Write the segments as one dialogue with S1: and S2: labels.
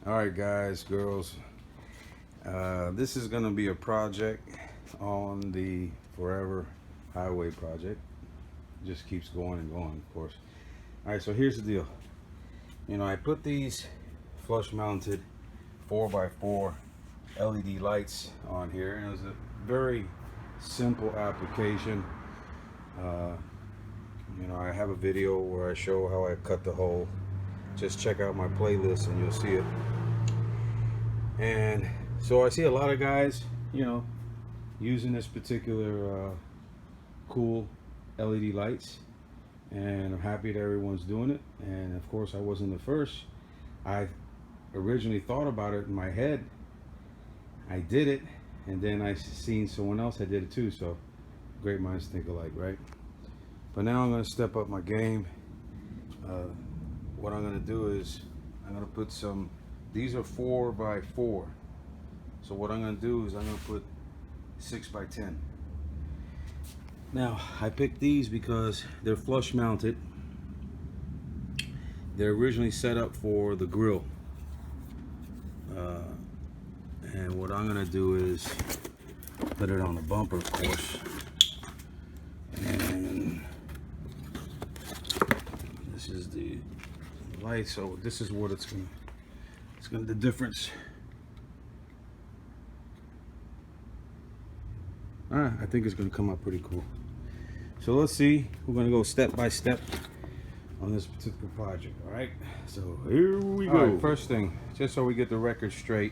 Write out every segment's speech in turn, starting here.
S1: Alright guys, girls, this is going to be a project on the Forever Highway project. It just keeps going and going, of course. Alright, so here's the deal. You know, I put these flush mounted 4x4 LED lights on here, and it was a very simple application. You know, I have a video where I show how I cut the hole. Just check out my playlist and you'll see it. And so I see a lot of guys, you know, using this particular cool LED lights, and I'm happy that everyone's doing it. And of course I wasn't the first. I originally thought about it in my head, I did it, and then I seen someone else that did it too. So great minds think alike, right? But now I'm going to step up my game. What I'm going to do is I'm going to put some, these are 4x4. So what I'm going to do is I'm going to put 6x10. Now I picked these because they're flush mounted. They're originally set up for the grill. And what I'm going to do is put it on the bumper, of course. And this is the light, so this is what it's gonna the difference. I think it's gonna come out pretty cool. So let's see, we're gonna go step by step on this particular project. All right, so here we go. All right, first thing, just so we get the record straight,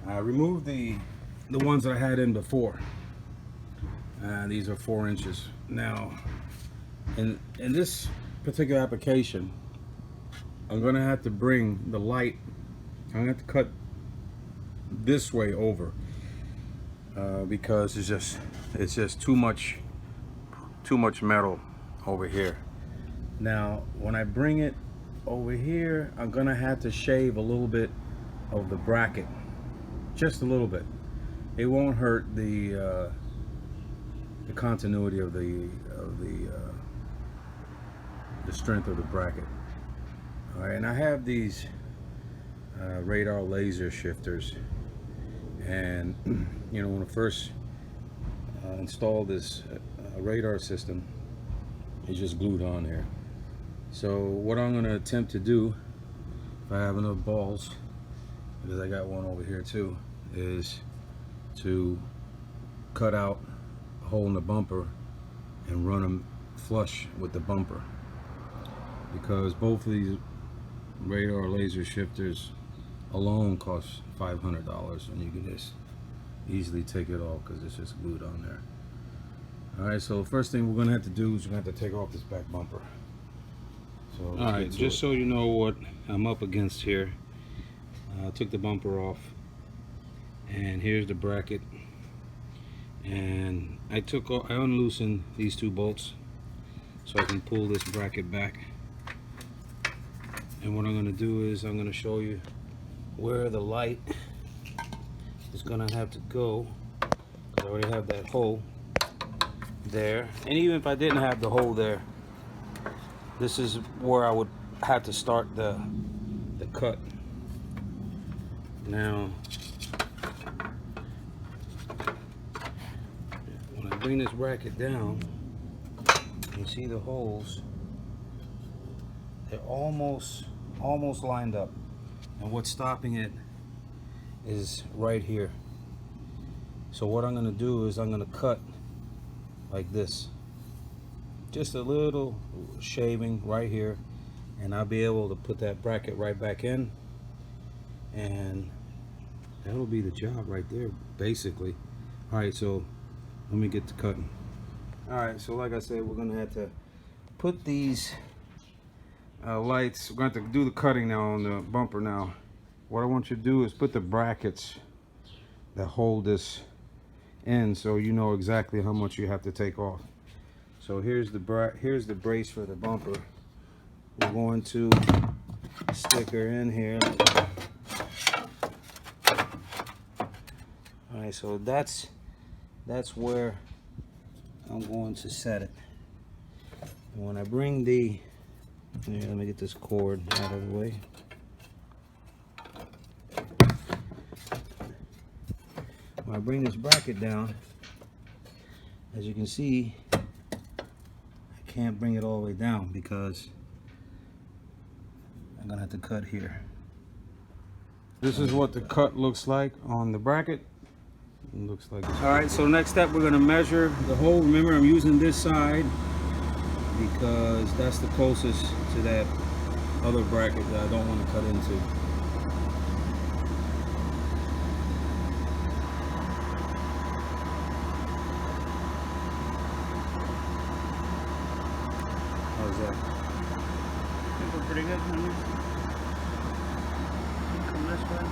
S1: I removed the ones that I had in before. These are 4 inches. Now in this particular application, I'm gonna have to bring the light, I'm gonna have to cut this way over, because it's just too much metal over here. Now when I bring it over here, I'm gonna have to shave a little bit of the bracket, just a little bit. It won't hurt the continuity of the strength of the bracket. All right, and I have these radar laser shifters, and you know, when I first installed this radar system, it's just glued on here. So what I'm going to attempt to do, if I have enough balls, because I got one over here too, is to cut out a hole in the bumper and run them flush with the bumper, because both of these radar laser shifters alone cost $500, and you can just easily take it off because it's just glued on there. All right, so first thing we're gonna have to do is we're gonna have to take off this back bumper. So all right, just so you know what I'm up against here, I took the bumper off, and here's the bracket, and I unloosened these 2 bolts so I can pull this bracket back. And what I'm going to do is I'm going to show you where the light is going to have to go. I already have that hole there, and even if I didn't have the hole there, this is where I would have to start the cut. Now when I bring this bracket down, you see the holes, they're almost lined up, and what's stopping it is right here. So what I'm going to do is I'm going to cut like this, just a little shaving right here, and I'll be able to put that bracket right back in, and that'll be the job right there, basically. All right, so let me get to cutting. All right, so like I said, we're going to have to put these lights, we're going to have to do the cutting now on the bumper. Now what I want you to do is put the brackets that hold this in, so you know exactly how much you have to take off. So here's the brace for the bumper. We're going to stick her in here. All right, so that's where I'm going to set it. And when I bring the, here, let me get this cord out of the way. when I bring this bracket down, as you can see, I can't bring it all the way down because I'm gonna have to cut here. This is what the cut looks like on the bracket. It looks like this. All right, so next step, we're gonna measure the hole. Remember, I'm using this side because that's the closest to that other bracket that I don't want to cut into. How's that?
S2: I think we're pretty good, honey. Come this way.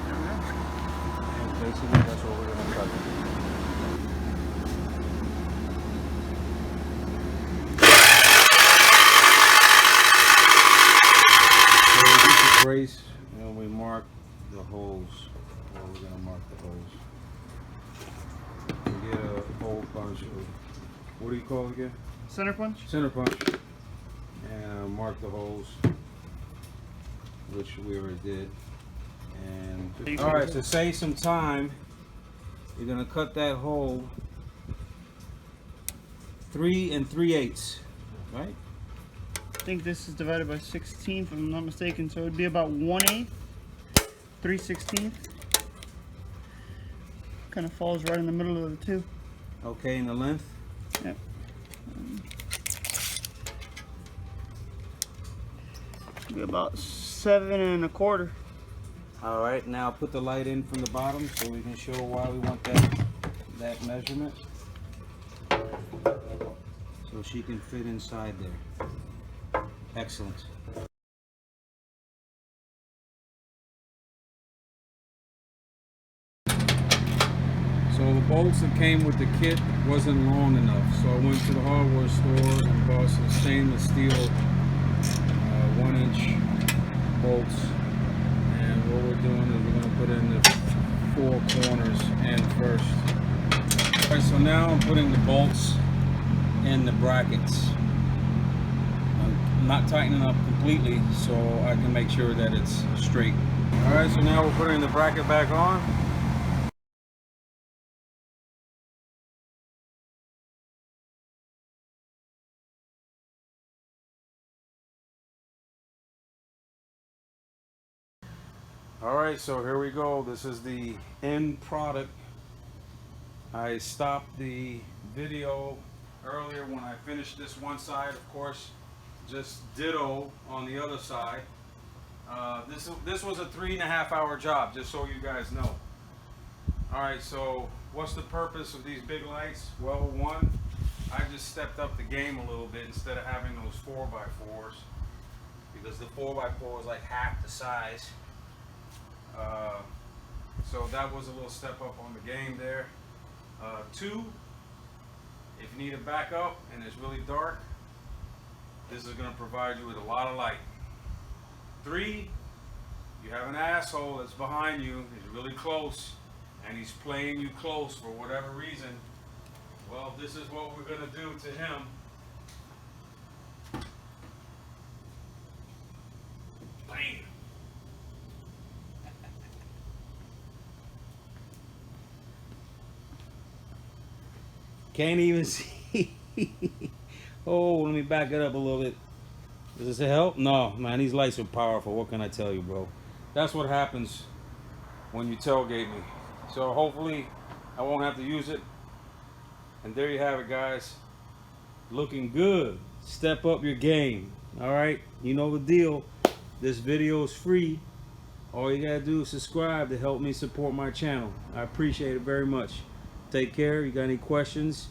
S2: There we go.
S1: And basically, that's what we're gonna cut. Brace, and we mark the holes. Well, we're gonna mark the holes. We get a hole punch. What do you call it again?
S2: Center punch?
S1: Center punch. And mark the holes, which we already did. And all right, to save some time, you're gonna cut that hole 3 3/8, right?
S2: I think this is divided by 16, if I'm not mistaken, so it would be about 1/8, 3/16. Kind of falls right in the middle of the two.
S1: Okay, in the length?
S2: Yep. Be about 7 1/4.
S1: All right, now put the light in from the bottom so we can show why we want that measurement. So she can fit inside there. Excellent. So the bolts that came with the kit wasn't long enough, so I went to the hardware store and bought some stainless steel 1-inch bolts. And what we're doing is we're going to put in the 4 corners in first. All right, so now I'm putting the bolts in the brackets. I'm not tightening up completely so I can make sure that it's straight. All right, so now we're putting the bracket back on. All right, so here we go. This is the end product. I stopped the video earlier when I finished this one side, of course, just ditto on the other side. This was a 3.5 hour job, just so you guys know. All right, so what's the purpose of these big lights? Well, one, I just stepped up the game a little bit instead of having those 4x4s, because the 4x4 is like half the size. So that was a little step up on the game there. 2, if you need a backup and it's really dark, this is going to provide you with a lot of light. 3, you have an asshole that's behind you, he's really close, and he's playing you close for whatever reason. Well, this is what we're going to do to him. Bam. Can't even see. Oh, let me back it up a little bit. Does this help? No, man, these lights are powerful. What can I tell you, bro? That's what happens when you tailgate me. So hopefully I won't have to use it. And there you have it, guys. Looking good. Step up your game. All right, you know the deal. This video is free. All you gotta do is subscribe to help me support my channel. I appreciate it very much. Take care. You got any questions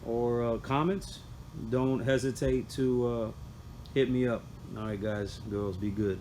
S1: or comments? Don't hesitate to hit me up. All right, guys, girls, be good.